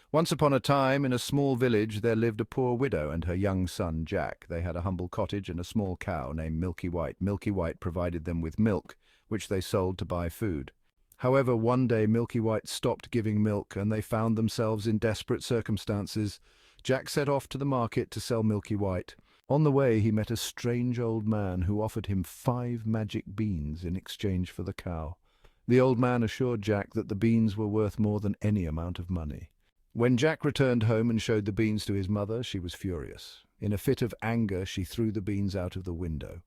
Once upon a time, in a small village, there lived a poor widow and her young son, Jack. They had a humble cottage and a small cow named Milky White. Milky White provided them with milk, which they sold to buy food. However, one day Milky White stopped giving milk and they found themselves in desperate circumstances. Jack set off to the market to sell Milky White. On the way, he met a strange old man who offered him 5 magic beans in exchange for the cow. The old man assured Jack that the beans were worth more than any amount of money. When Jack returned home and showed the beans to his mother, she was furious. In a fit of anger, she threw the beans out of the window.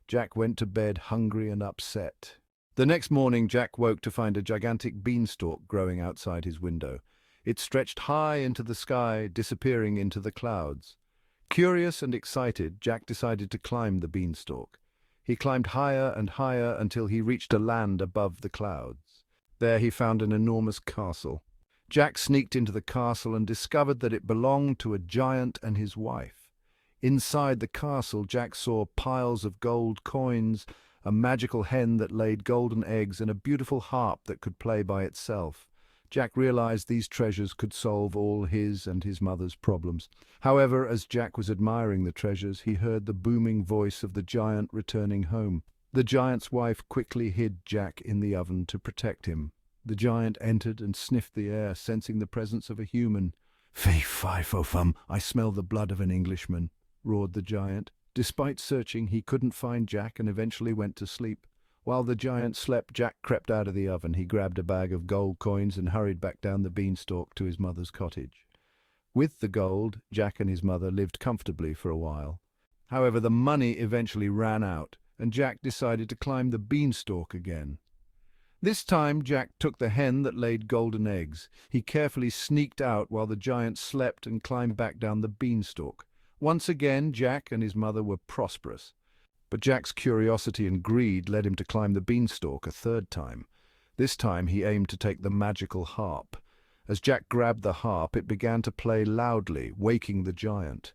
Jack went to bed hungry and upset. The next morning, Jack woke to find a gigantic beanstalk growing outside his window. It stretched high into the sky, disappearing into the clouds. Curious and excited, Jack decided to climb the beanstalk. He climbed higher and higher until he reached a land above the clouds. There he found an enormous castle. Jack sneaked into the castle and discovered that it belonged to a giant and his wife. Inside the castle, Jack saw piles of gold coins, a magical hen that laid golden eggs, and a beautiful harp that could play by itself. Jack realized these treasures could solve all his and his mother's problems. However, as Jack was admiring the treasures, he heard the booming voice of the giant returning home. The giant's wife quickly hid Jack in the oven to protect him. The giant entered and sniffed the air, sensing the presence of a human. "Fee, fi, fo, fum, I smell the blood of an Englishman," roared the giant. Despite searching, he couldn't find Jack and eventually went to sleep. While the giant slept, Jack crept out of the oven. He grabbed a bag of gold coins and hurried back down the beanstalk to his mother's cottage. With the gold, Jack and his mother lived comfortably for a while. However, the money eventually ran out, and Jack decided to climb the beanstalk again. This time, Jack took the hen that laid golden eggs. He carefully sneaked out while the giant slept and climbed back down the beanstalk. Once again, Jack and his mother were prosperous. But Jack's curiosity and greed led him to climb the beanstalk a third time. This time he aimed to take the magical harp. As Jack grabbed the harp, it began to play loudly, waking the giant.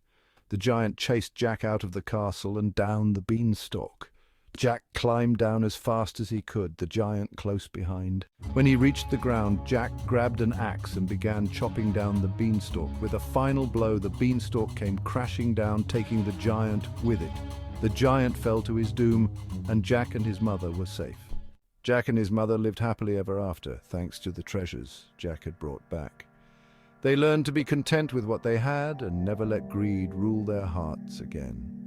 The giant chased Jack out of the castle and down the beanstalk. Jack climbed down as fast as he could, the giant close behind. When he reached the ground, Jack grabbed an axe and began chopping down the beanstalk. With a final blow, the beanstalk came crashing down, taking the giant with it. The giant fell to his doom, and Jack and his mother were safe. Jack and his mother lived happily ever after, thanks to the treasures Jack had brought back. They learned to be content with what they had and never let greed rule their hearts again.